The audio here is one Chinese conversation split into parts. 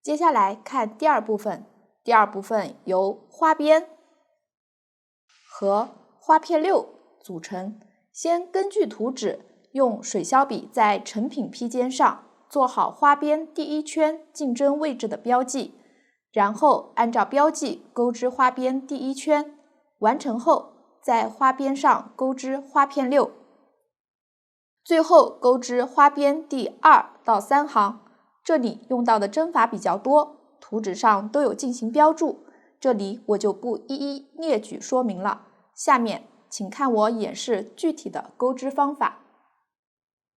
接下来看第二部分，第二部分由花边和花片六组成。先根据图纸，用水消笔在成品披肩上做好花边第一圈竞争位置的标记，然后按照标记钩织花边第一圈，完成后在花边上钩织花片六，最后钩织花边第2到3行。这里用到的针法比较多，图纸上都有进行标注，这里我就不一一列举说明了。下面请看我演示具体的钩织方法。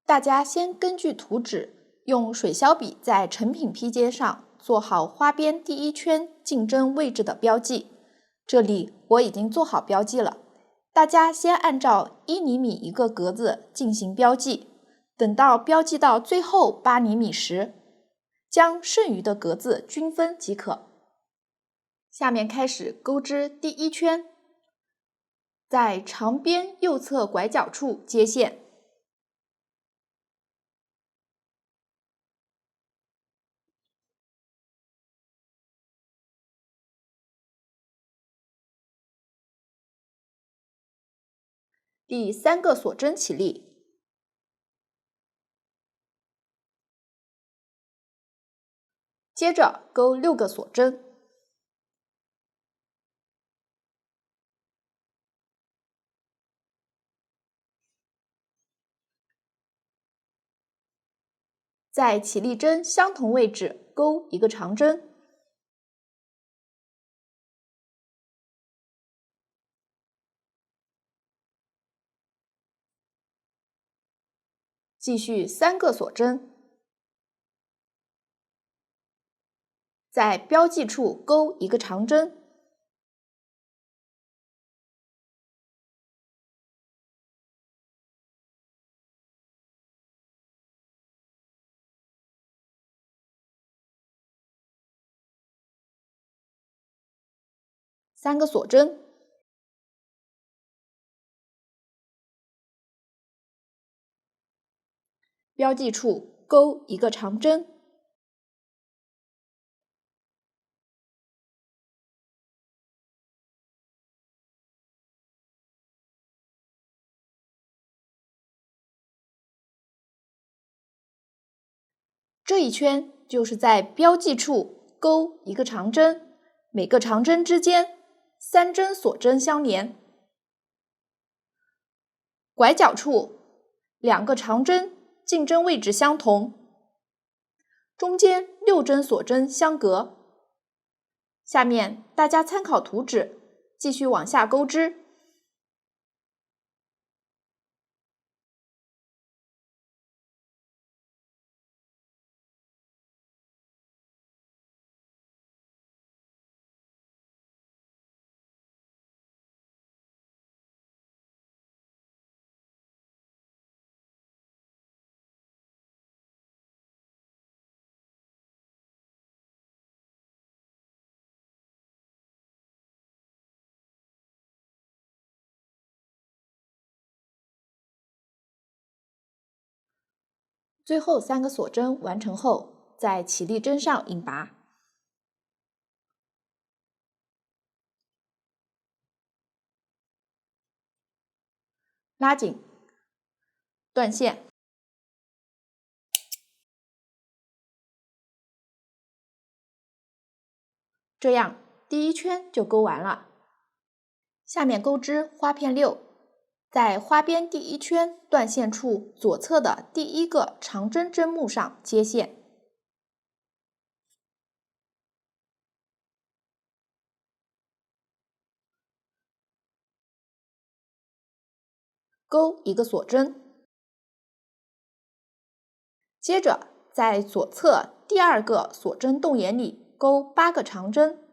大家先根据图纸，用水消笔在成品披肩上做好花边第一圈竞争位置的标记。这里我已经做好标记了，大家先按照1厘米一个格子进行标记，等到标记到最后8厘米时，将剩余的格子均分即可。下面开始钩织第一圈，在长边右侧拐角处接线。第3个锁针起立，接着钩6个锁针，在起立针相同位置钩1个长针，继续3个锁针，在标记处钩1个长针，3个锁针，标记处钩1个长针，这一圈就是在标记处钩1个长针，每个长针之间3针锁针相连，拐角处2个长针竞争位置相同，中间6针锁针相隔。下面大家参考图纸，继续往下钩织。最后3个锁针完成后，在起立针上引拔，拉紧，断线，这样第一圈就钩完了。下面钩织花片6，在花边第一圈断线处左侧的第1个长针针目上接线，钩1个锁针，接着在左侧第2个锁针洞眼里钩8个长针，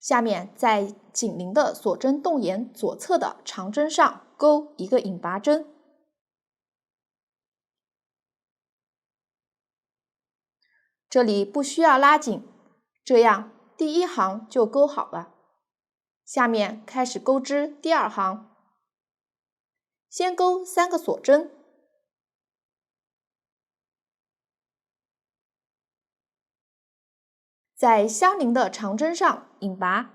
下面在紧邻的锁针洞眼左侧的长针上钩1个引拔针，这里不需要拉紧，这样第一行就勾好了。下面开始钩织第二行，先钩3个锁针，在相邻的长针上引拔，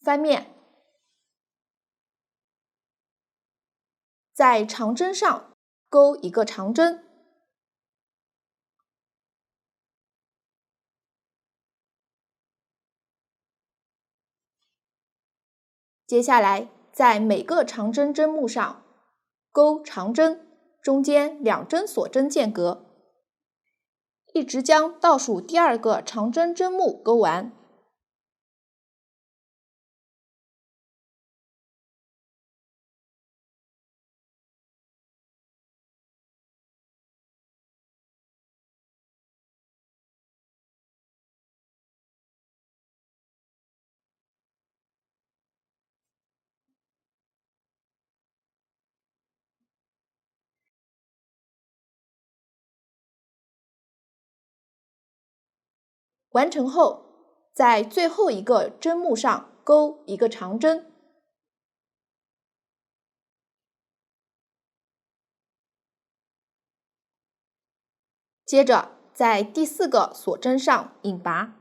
翻面，在长针上钩一个长针，接下来在每个长针针目上钩长针，中间2针锁针间隔，一直将倒数第2个长针针目钩完。完成后，在最后一个针目上钩一个长针，接着在第4个锁针上引拔，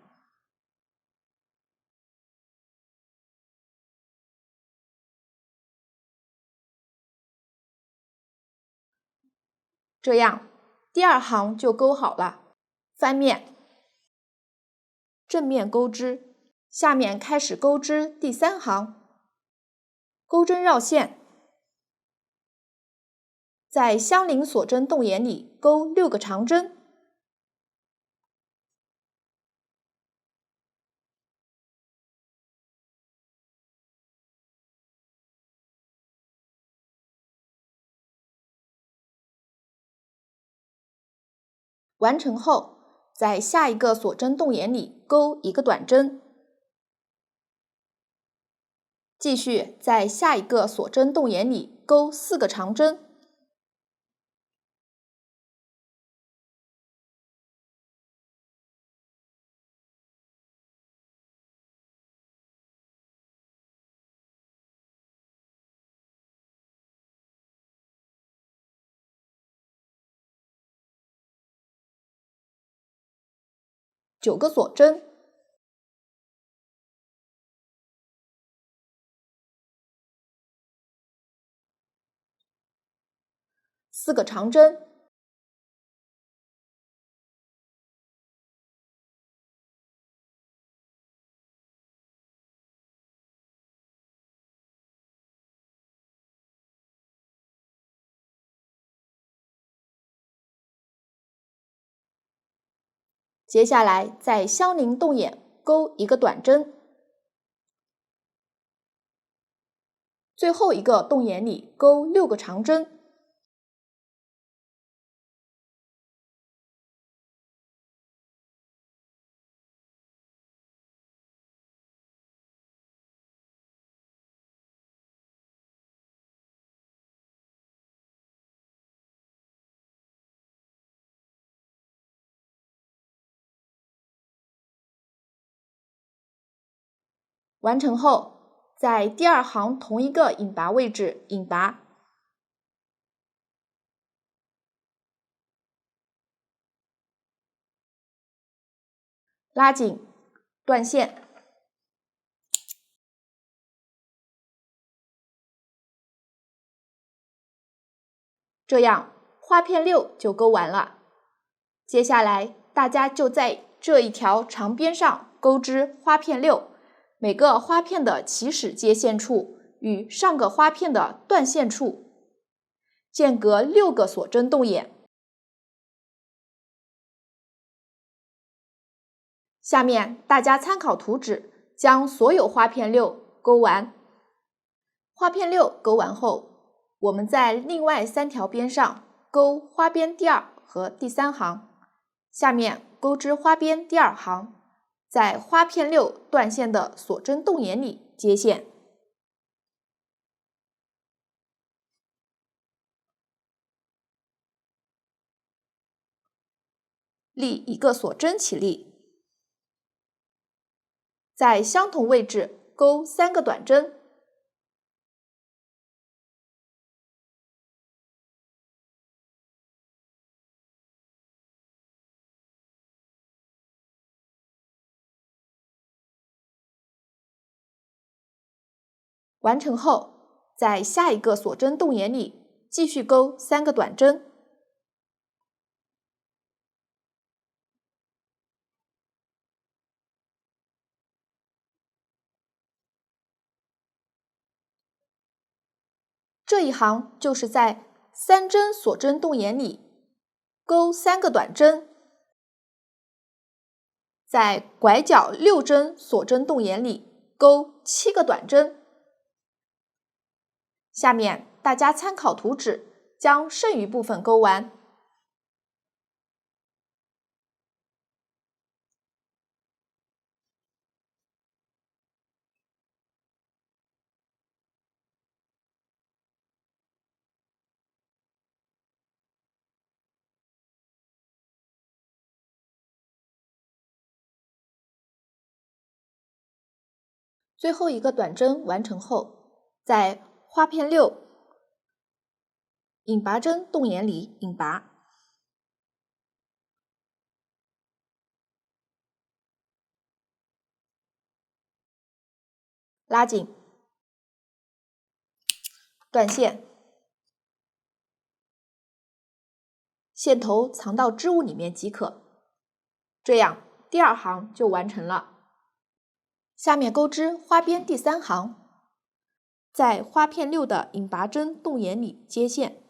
这样第2行就钩好了。翻面，正面钩织，下面开始钩织第3行，钩针绕线，在相邻锁针洞眼里钩6个长针，完成后，在下一个锁针洞眼里钩一个短针，继续在下一个锁针洞眼里钩4个长针，9个锁针，4个长针，接下来在相邻洞眼钩一个短针，最后一个洞眼里钩6个长针，完成后，在第2行同一个引拔位置引拔，拉紧，断线，这样花片6就钩完了。接下来大家就在这一条长边上钩织花片6，每个花片的起始接线处与上个花片的断线处间隔6个锁针洞眼。下面大家参考图纸，将所有花片6钩完。花片6钩完后，我们在另外3条边上钩花边第2和第3行，下面钩织花边第2行，在花片6断线的锁针洞眼里接线。立一个锁针起立，在相同位置钩3个短针，完成后，在下一个锁针洞眼里继续钩3个短针。这一行就是在3针锁针洞眼里钩3个短针，在拐角6针锁针洞眼里钩7个短针。下面大家参考图纸，将剩余部分钩完。最后一个短针完成后，在花片6引拔针洞眼里引拔，拉紧，断线，线头藏到织物里面即可。这样第2行就完成了。下面钩织花边第3行，在花片6的引拔针洞眼里接线，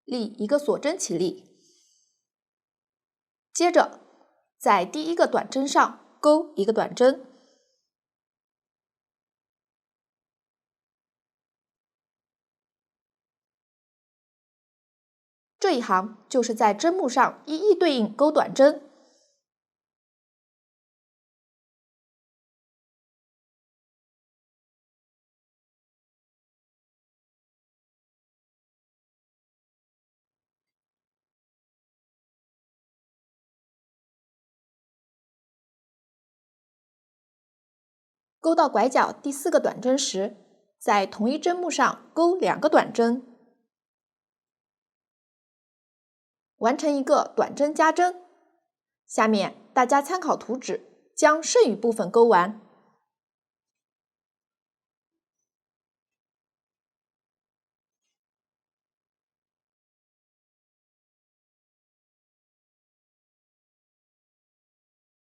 立一个锁针起立，接着在第1个短针上钩1个短针，这一行就是在针目上一一对应钩短针。钩到拐角第4个短针时，在同一针目上钩2个短针，完成一个短针加针。下面大家参考图纸，将剩余部分钩完。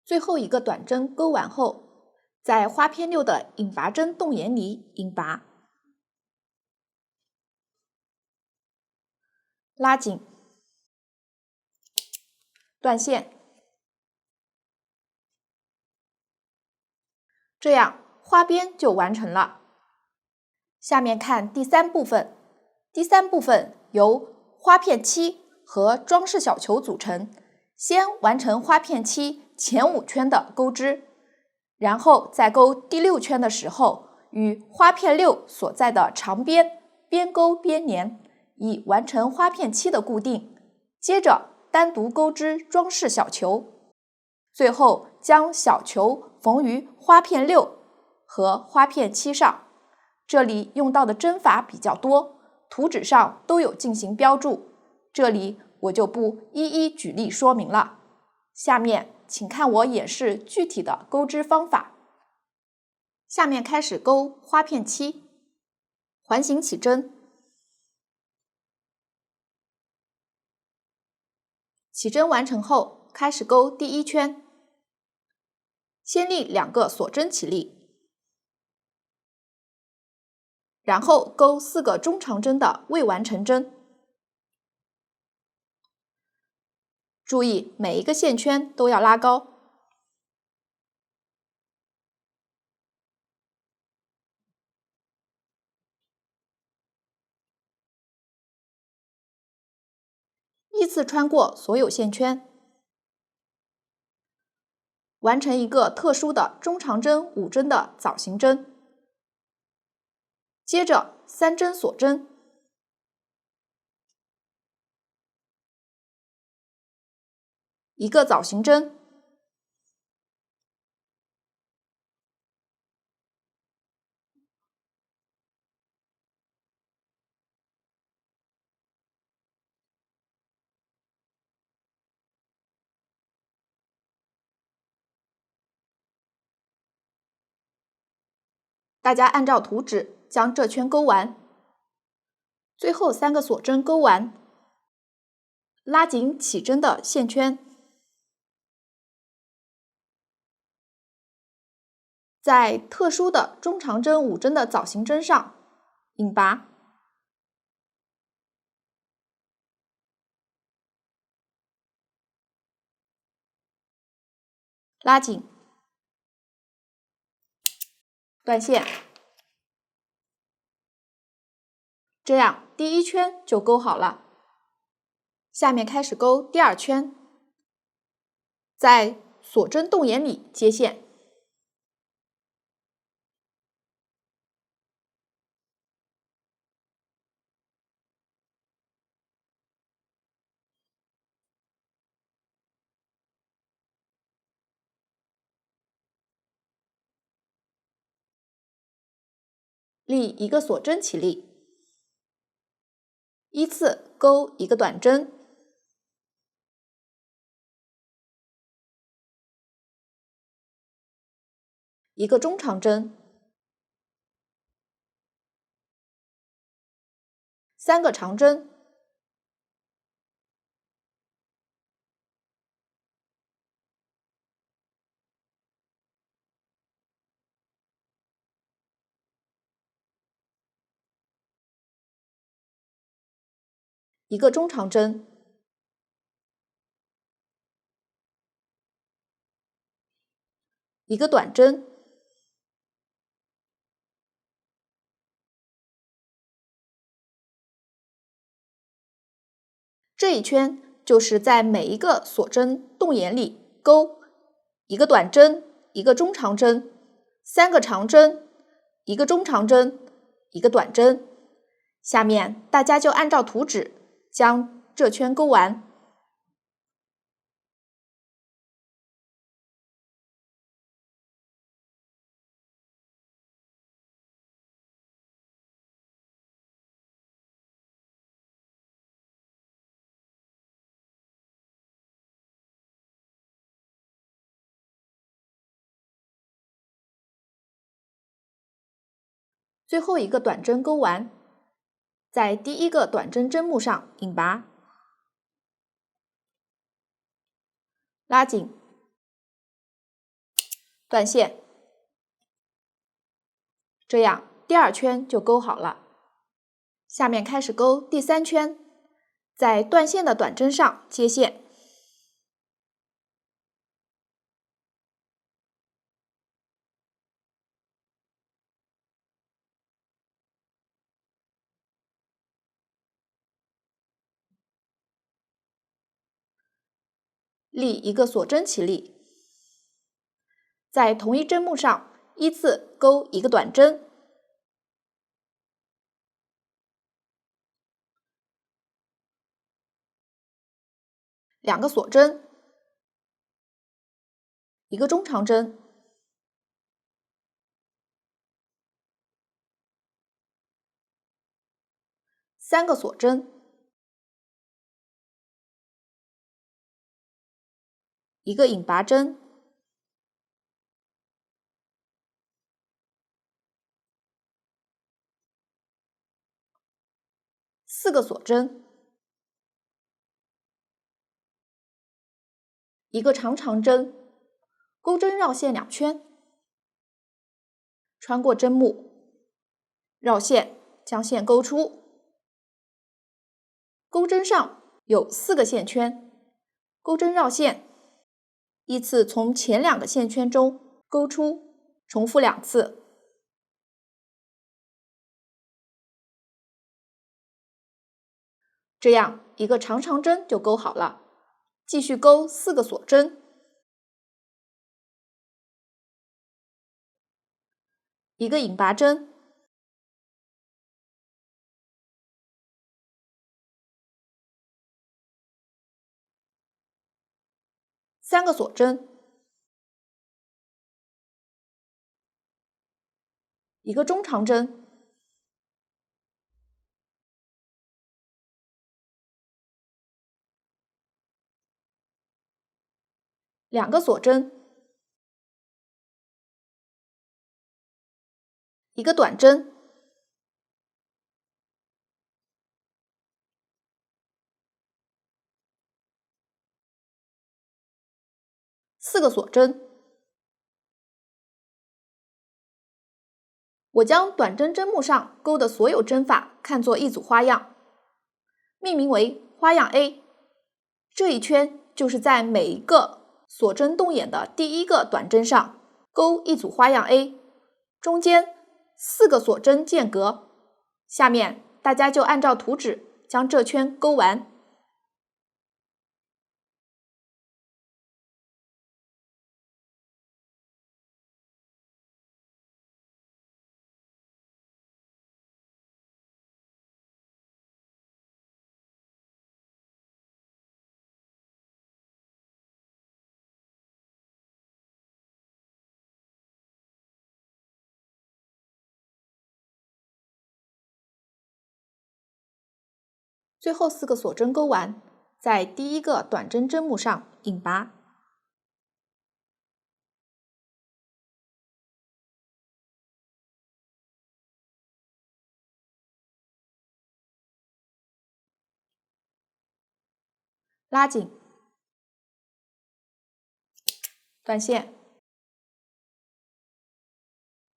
最后一个短针钩完后，在花片6的引拔针洞眼里引拔，拉紧，断线。这样花边就完成了。下面看第3部分，第3部分由花片7和装饰小球组成。先完成花片7前5圈的钩织，然后在钩第6圈的时候，与花片6所在的长边边钩边连，以完成花片7的固定。接着单独钩织装饰小球，最后将小球缝于花片6和花片7上。这里用到的针法比较多，图纸上都有进行标注，这里我就不一一举例说明了。下面请看我演示具体的钩织方法。下面开始钩花片7，环形起针，起针完成后，开始钩第1圈，先立2个锁针起立，然后钩4个中长针的未完成针。注意每一个线圈都要拉高。依次穿过所有线圈。完成一个特殊的中长针5针的枣形针。接着3针锁针，一个枣形针，大家按照图纸将这圈钩完。最后3个锁针钩完，拉紧起针的线圈，在特殊的中长针5针的枣形针上引拔，拉紧，断线，这样第1圈就钩好了。下面开始钩第2圈，在锁针洞眼里接线，立一个锁针起立，依次钩一个短针，一个中长针，3个长针，一个中长针，一个短针，这一圈就是在每一个锁针洞眼里钩一个短针，一个中长针，3个长针，一个中长针，一个短针。下面大家就按照图纸将这圈钩完。最后一个短针钩完，在第1个短针针目上引拔，拉紧，断线，这样第2圈就钩好了。下面开始钩第3圈，在断线的短针上接线，立一个锁针起立，在同一针目上依次钩一个短针，2个锁针，一个中长针，3个锁针，一个引拔针，4个锁针，一个长针，钩针绕线2圈，穿过针目，绕线将线勾出，钩针上有4个线圈，钩针绕线，依次从前2个线圈中勾出，重复2次。这样一个长针就钩好了，继续钩4个锁针。一个引拔针，三个锁针，一个中长针，两个锁针，一个短针，四个锁针。我将短针针目上钩的所有针法看作一组花样，命名为花样 A。这一圈就是在每一个锁针动眼的第一个短针上钩一组花样 A， 中间4个锁针间隔。下面大家就按照图纸将这圈钩完。最后4个锁针钩完，在第一个短针针目上引拔。拉紧，断线，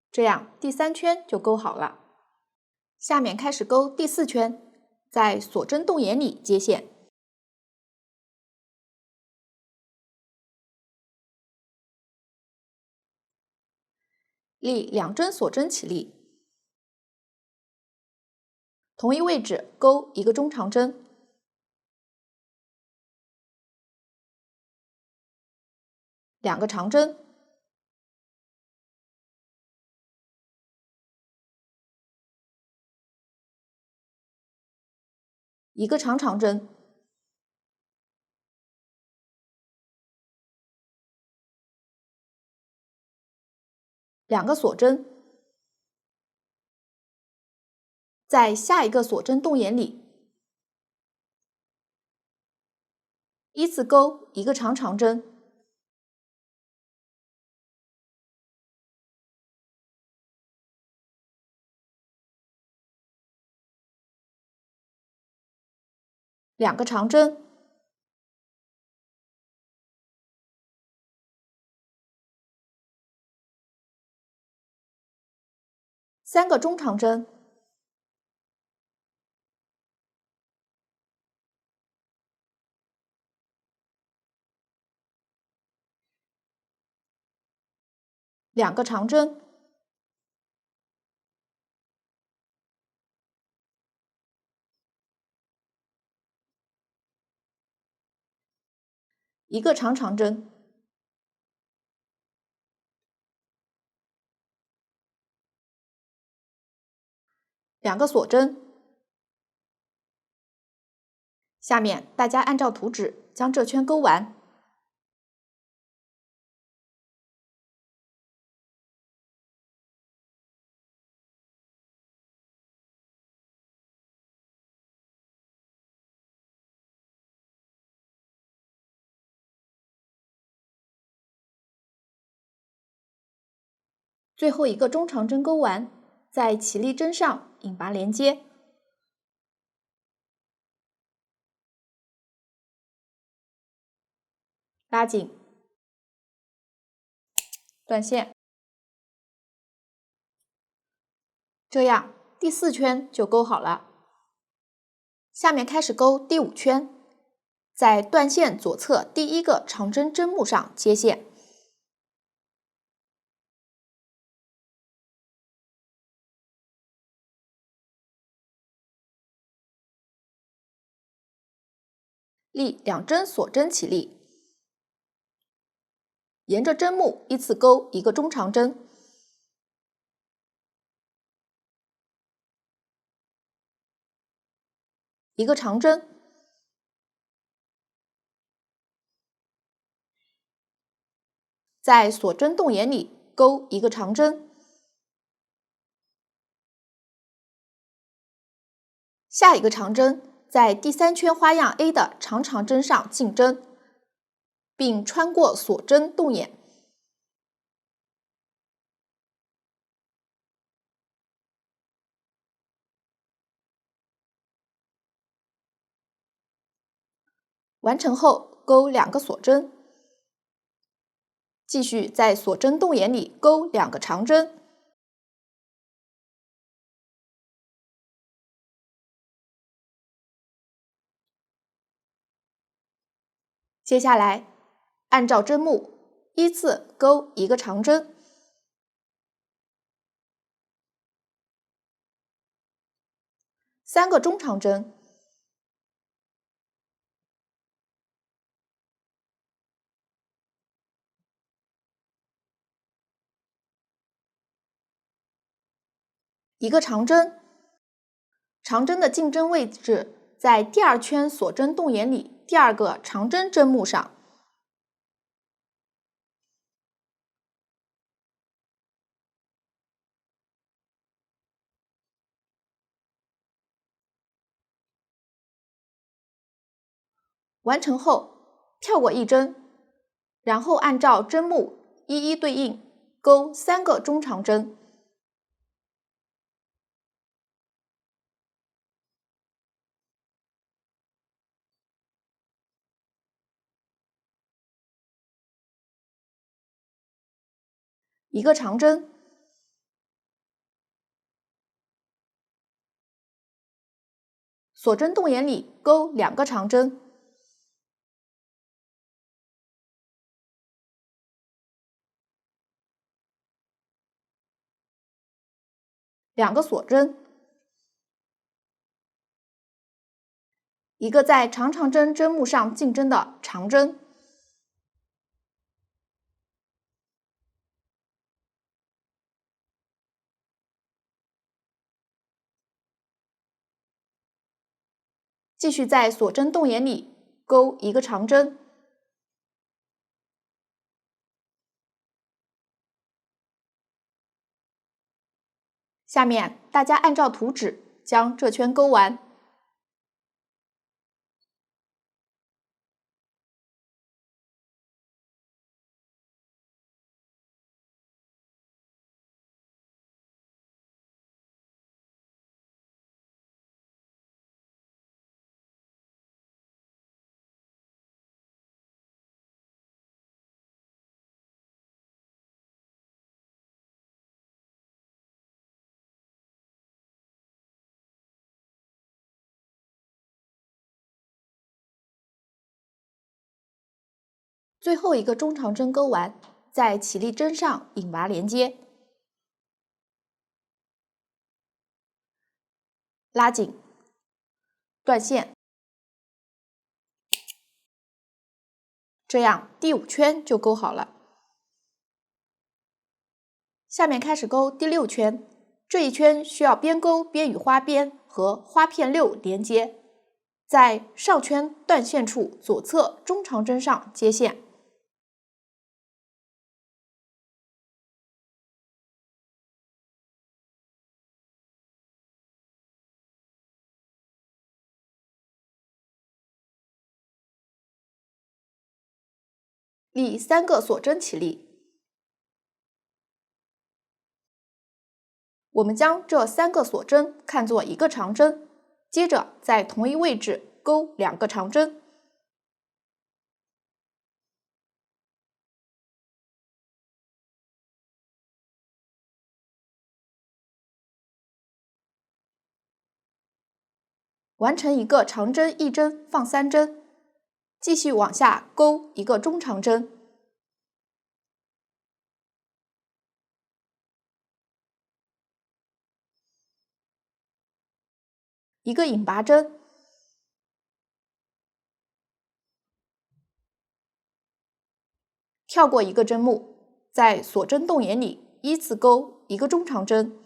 这样第3圈就钩好了。下面开始钩第4圈，在锁针动眼里接线，立2针锁针起立，同一位置钩一个中长针，两个长针，一个长针，两个锁针，在下一个锁针动眼里依次钩一个长针，两个长针，三个中长针，两个长针，一个长针，两个锁针。下面大家按照图纸将这圈钩完。最后一个中长针钩完，在起立针上引拔连接，拉紧，断线，这样第4圈就钩好了。下面开始钩第5圈，在断线左侧第一个长针针目上接线，立2针锁针起立，沿着针目依次钩一个中长针，一个长针，在锁针洞眼里钩一个长针，下一个长针在第3圈花样 A 的长针上进针，并穿过锁针洞眼。完成后钩2个锁针，继续在锁针洞眼里钩2个长针。接下来按照针目依次钩一个长针，三个中长针，一个长针。长针的进针位置在第2圈锁针洞眼里第2个长针针目上。完成后跳过一针，然后按照针目一一对应钩3个中长针。一个长针，锁针洞眼里钩2个长针，2个锁针，一个在长针针目上进针的长针，继续在锁针洞眼里钩一个长针。下面大家按照图纸将这圈钩完。最后一个中长针钩完，在起立针上引拔连接，拉紧，断线，这样第5圈就钩好了。下面开始钩第6圈，这一圈需要边钩边与花边和花片6连接，在上圈断线处左侧中长针上接线。立3个锁针起立。我们将这3个锁针看作一个长针，接着在同一位置钩2个长针。完成一个长针一针放3针，继续往下钩一个中长针，一个引拔针，跳过一个针目，在锁针洞眼里依次钩一个中长针，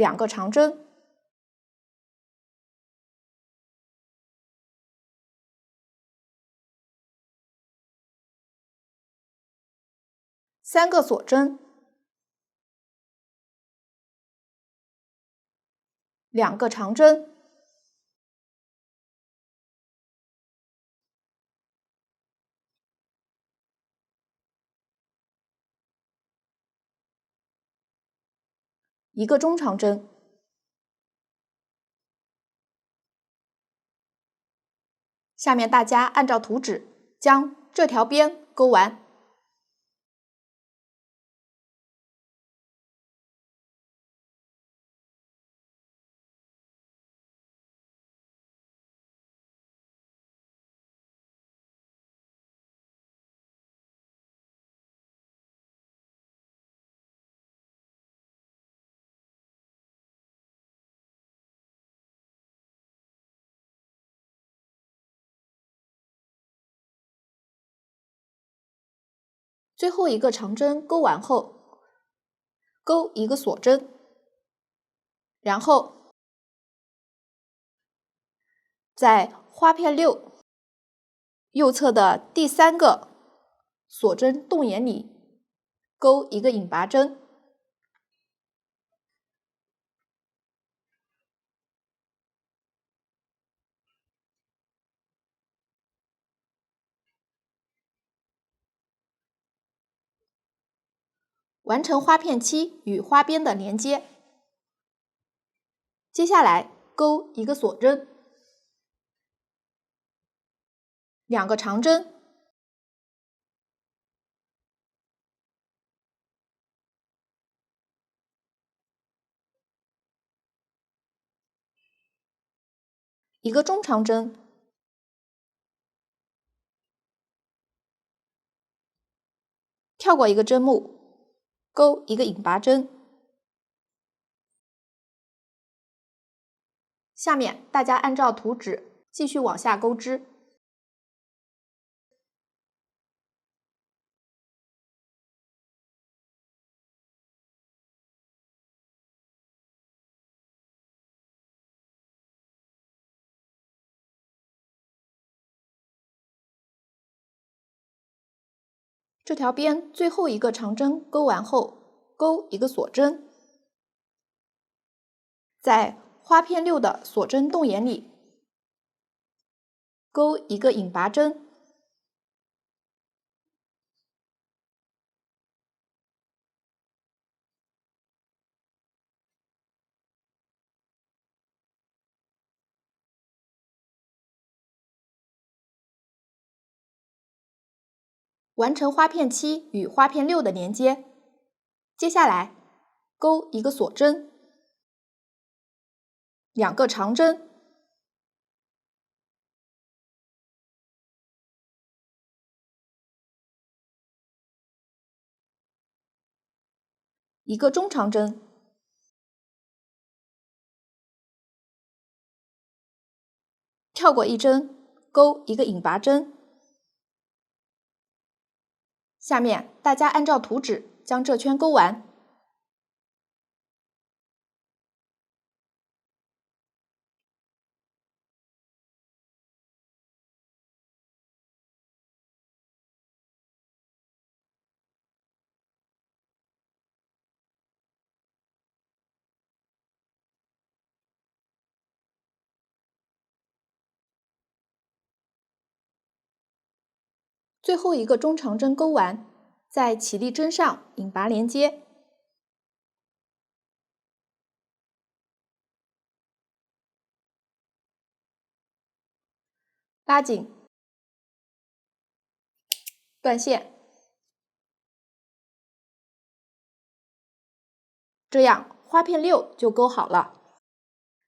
2个长针，3个锁针，2个长针，1个中长针。下面大家按照图纸将这条边钩完。最后1个长针钩完后，钩1个锁针，然后在花片6右侧的第3个锁针洞眼里钩1个引拔针，完成花片期与花边的连接。接下来钩1个锁针，2个长针，1个中长针，跳过1个针目，钩1个引拔针。下面大家按照图纸继续往下钩织。这条边最后1个长针钩完后，钩1个锁针，在花片6的锁针洞眼里钩1个引拔针，完成花片7与花片6的连接。接下来钩1个锁针，2个长针，1个中长针，跳过1针，钩1个引拔针。下面大家按照图纸将这圈钩完。最后1个中长针钩完，在起立针上引拔连接，拉紧，断线，这样花片6就钩好了。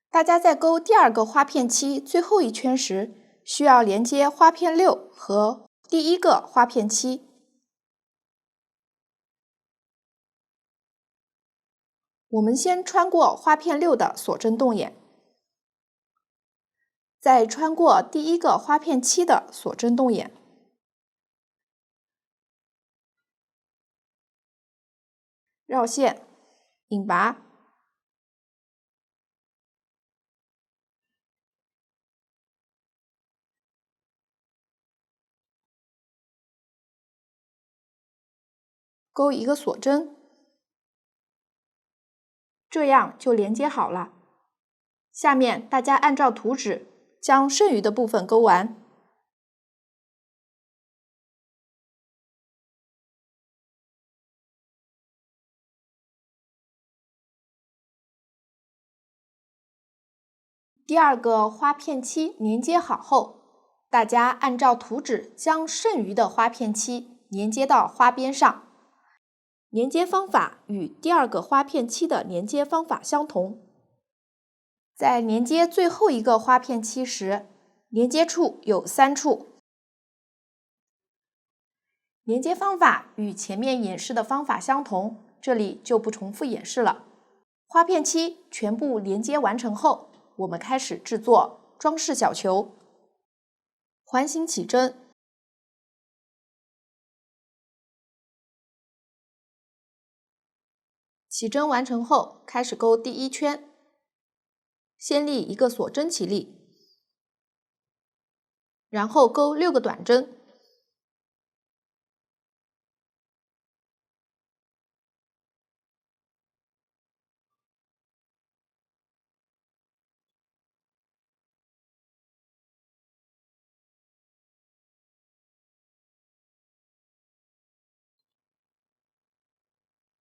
大家在钩第2个花片期最后一圈时，需要连接花片6和第1个花片期。我们先穿过花片6的锁针洞眼，再穿过第1个花片期的锁针洞眼，绕线，引拔，钩一个锁针，这样就连接好了。下面大家按照图纸将剩余的部分钩完。第二个花片漆连接好后，大家按照图纸将剩余的花片漆连接到花边上。连接方法与第二个花片漆的连接方法相同。在连接最后一个花片漆时，连接处有3处。连接方法与前面演示的方法相同，这里就不重复演示了。花片漆全部连接完成后，我们开始制作装饰小球。环形起针，起针完成后，开始钩第1圈，先立一个锁针起立，然后钩6个短针。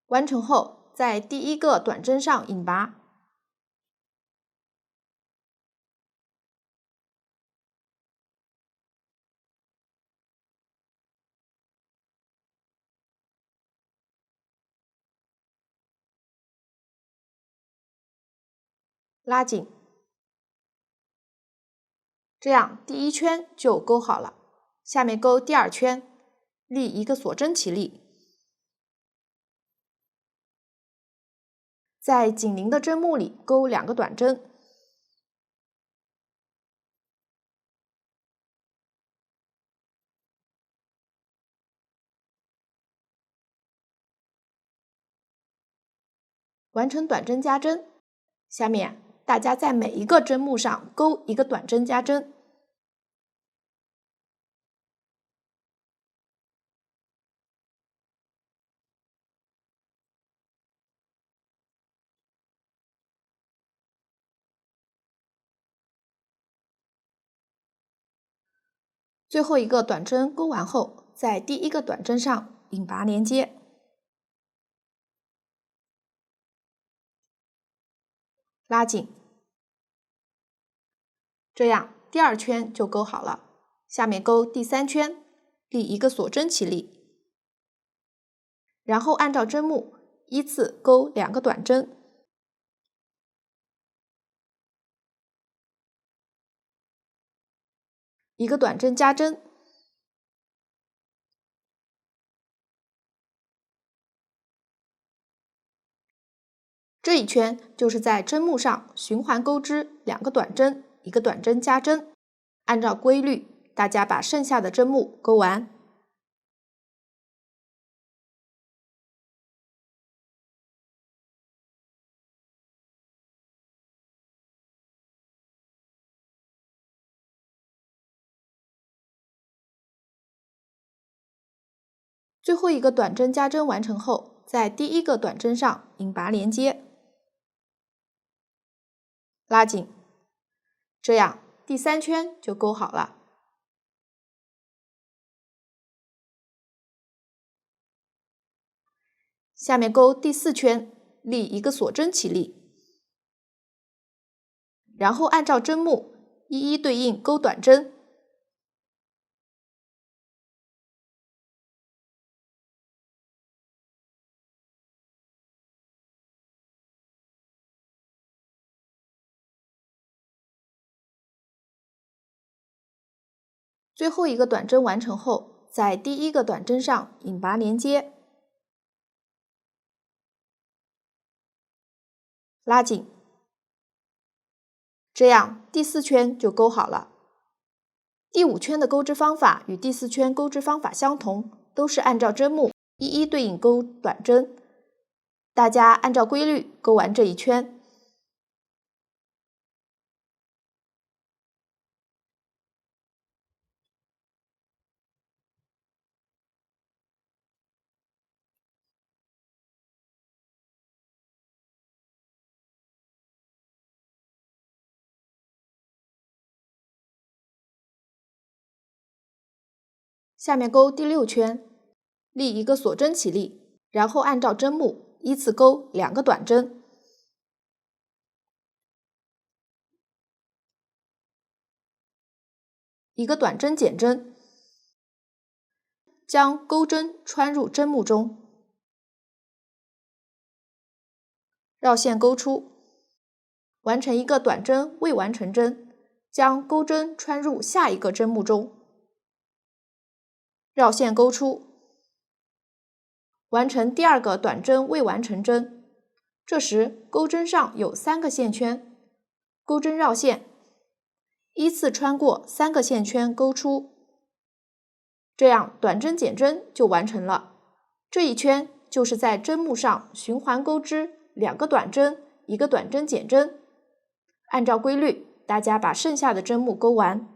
完成后，在第1个短针上引拔，拉紧，这样第1圈就钩好了。下面钩第2圈，立一个锁针起立，在紧邻的针目里钩2个短针。完成短针加针，下面大家在每一个针目上钩一个短针加针。最后一个短针钩完后，在第1个短针上引拔连接，拉紧，这样第2圈就钩好了。下面钩第3圈，立一个锁针起立，然后按照针目依次钩2个短针，一个短针加针，这一圈就是在针目上循环钩织2个短针，一个短针加针。按照规律，大家把剩下的针目钩完。最后一个短针加针完成后，在第1个短针上引拔连接，拉紧，这样第3圈就钩好了。下面钩第4圈，立一个锁针起立，然后按照针目一一对应钩短针。最后一个短针完成后，在第1个短针上引拔连接，拉紧，这样第4圈就钩好了。第5圈的钩织方法与第4圈钩织方法相同，都是按照针目一一对应钩短针。大家按照规律钩完这一圈。下面钩第6圈，立一个锁针起立，然后按照针目依次钩2个短针，一个短针减针，将钩针穿入针目中，绕线钩出，完成一个短针未完成针，将钩针穿入下一个针目中，绕线钩出，完成第2个短针未完成针。这时钩针上有3个线圈，钩针绕线，依次穿过3个线圈钩出，这样短针减针就完成了。这一圈就是在针目上循环钩织2个短针，1个短针减针。按照规律，大家把剩下的针目钩完。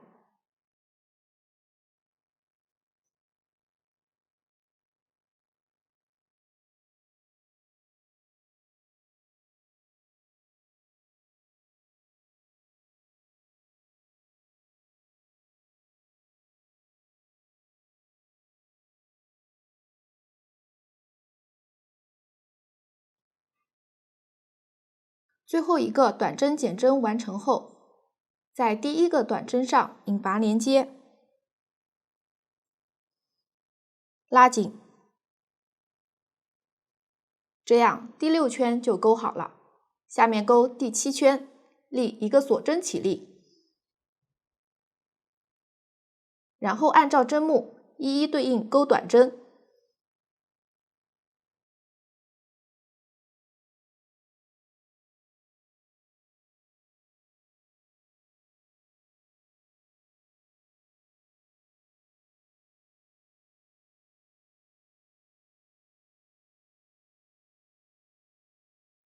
最后一个短针减针完成后，在第1个短针上引拔连接，拉紧，这样第6圈就钩好了。下面钩第7圈，立一个锁针起立，然后按照针目一一对应钩短针。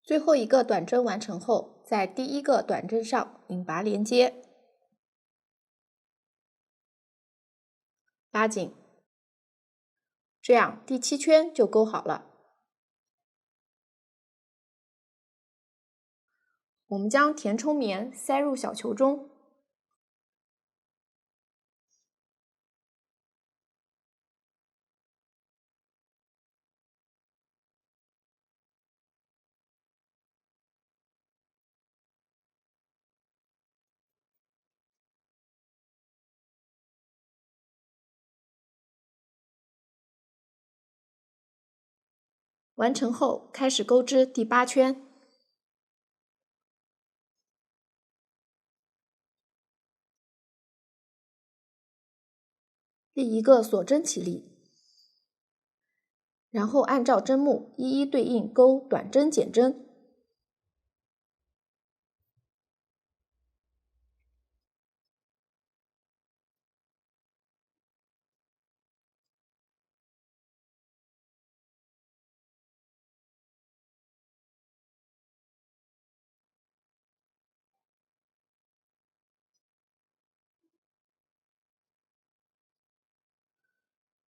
最后一个短针完成后，在第1个短针上引拔连接，拉紧，这样第7圈就钩好了。我们将填充棉塞入小球中，完成后开始钩织第8圈。立一个锁针起立，然后按照针目一一对应钩短针减针。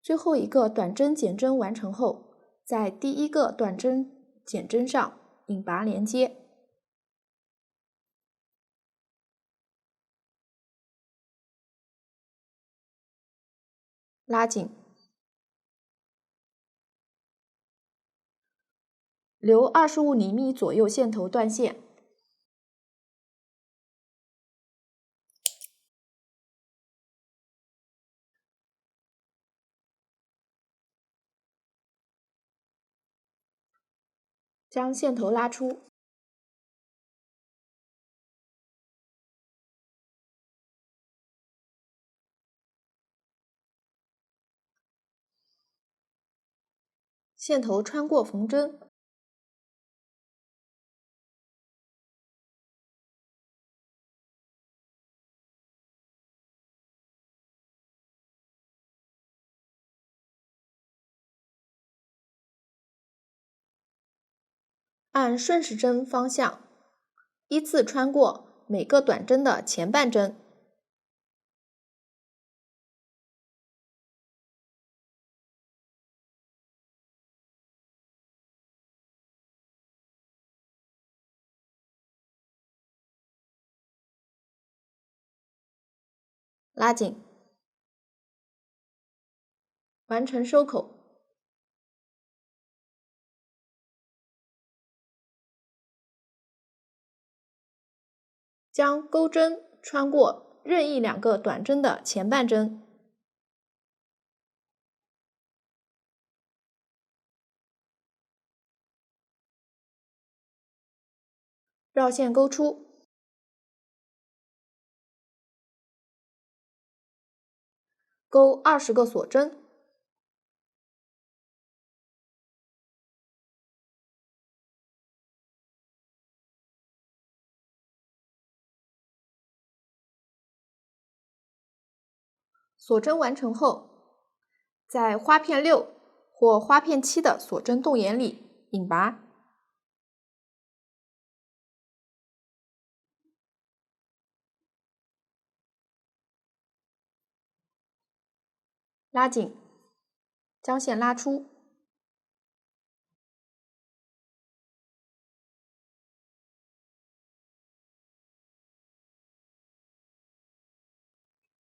最后一个短针减针完成后，在第1个短针减针上引拔连接，拉紧，留25厘米左右线头断线，将线头拉出，线头穿过缝针，按顺时针方向依次穿过每个短针的前半针，拉紧，完成收口。将钩针穿过任意2个短针的前半针，绕线钩出，钩20个锁针，锁针完成后，在花片6或花片7的锁针洞眼里引拔，拉紧，将线拉出，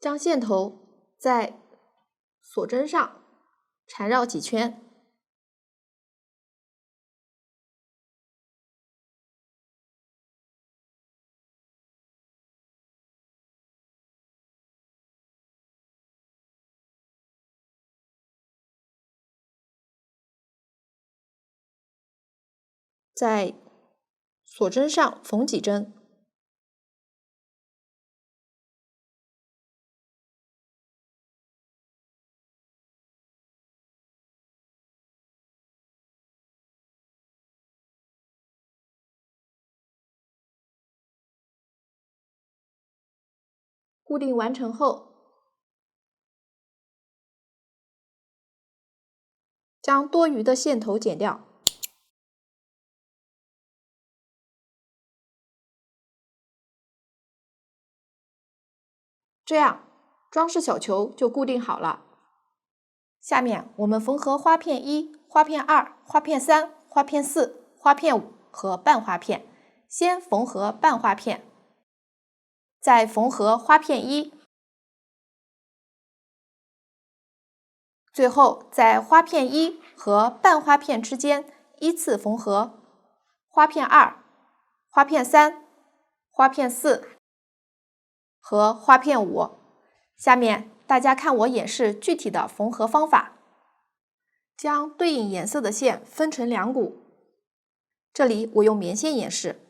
将线头在锁针上缠绕几圈，在锁针上缝几针，固定完成后，将多余的线头剪掉。这样，装饰小球就固定好了。下面我们缝合花片1、花片2、花片3、花片4、花片5和半花片。先缝合半花片，再缝合花片1，最后在花片1和半花片之间依次缝合花片2、花片3、花片4和花片5。下面大家看我演示具体的缝合方法。将对应颜色的线分成2股，这里我用棉线演示。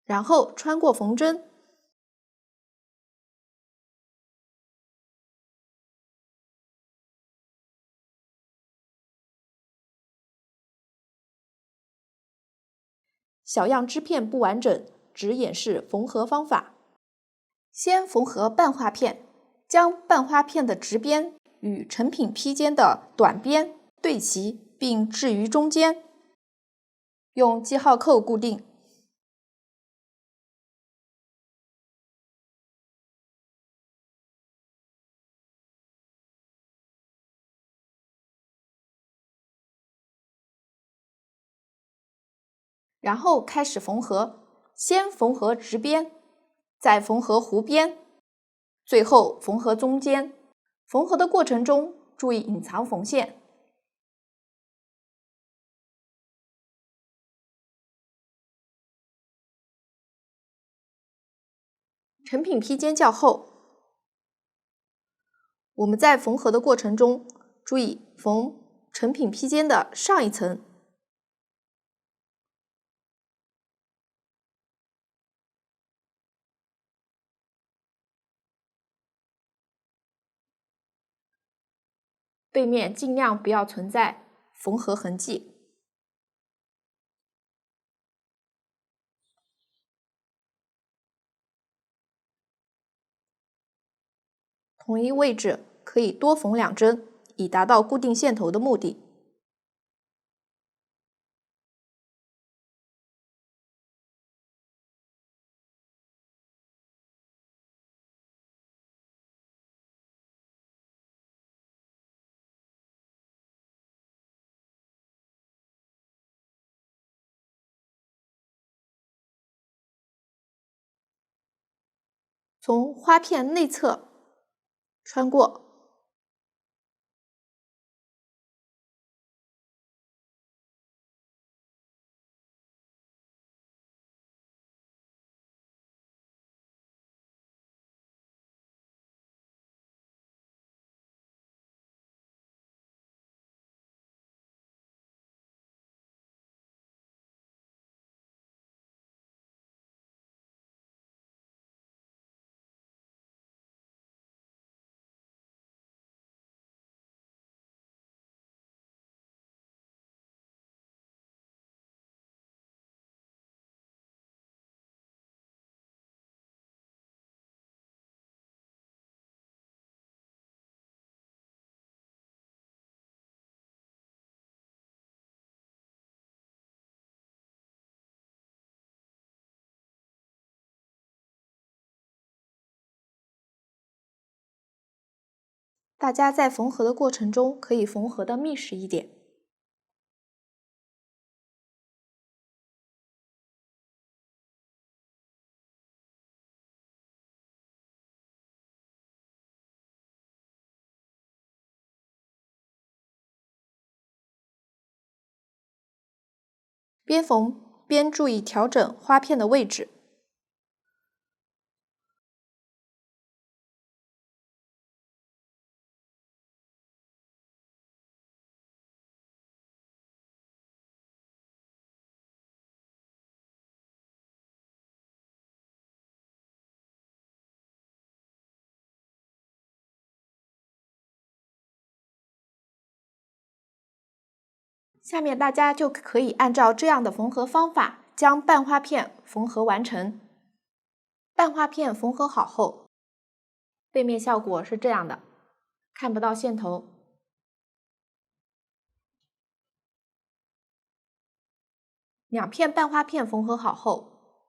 然后穿过缝针，小样织片不完整，只演示缝合方法。先缝合半花片，将半花片的直边与成品披肩的短边对齐，并置于中间，用记号扣固定。然后开始缝合，先缝合直边，再缝合弧边，最后缝合中间。缝合的过程中，注意隐藏缝线。成品披肩较厚，我们在缝合的过程中，注意缝成品披肩的上一层。背面尽量不要存在缝合痕迹。同一位置可以多缝2针，以达到固定线头的目的。从花片内侧穿过。大家在缝合的过程中可以缝合的密实一点。边缝边注意调整花片的位置。下面大家就可以按照这样的缝合方法，将半花片缝合完成。半花片缝合好后，背面效果是这样的，看不到线头。两片半花片缝合好后，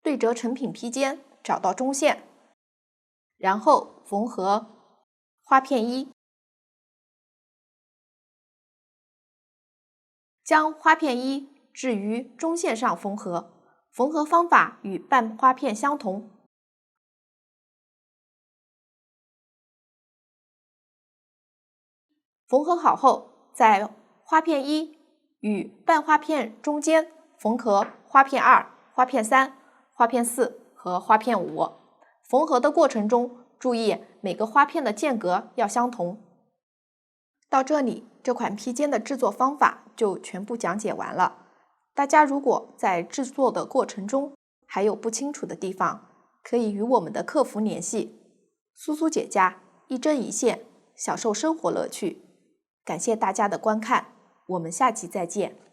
对折成品披肩，找到中线，然后缝合花片一。将花片一置于中线上缝合，缝合方法与半花片相同。缝合好后，在花片一与半花片中间缝合花片二、花片三、花片四和花片五。缝合的过程中，注意每个花片的间隔要相同。到这里，这款披肩的制作方法就全部讲解完了。大家如果在制作的过程中还有不清楚的地方，可以与我们的客服联系。苏苏姐家，一针一线，享受生活乐趣。感谢大家的观看，我们下期再见。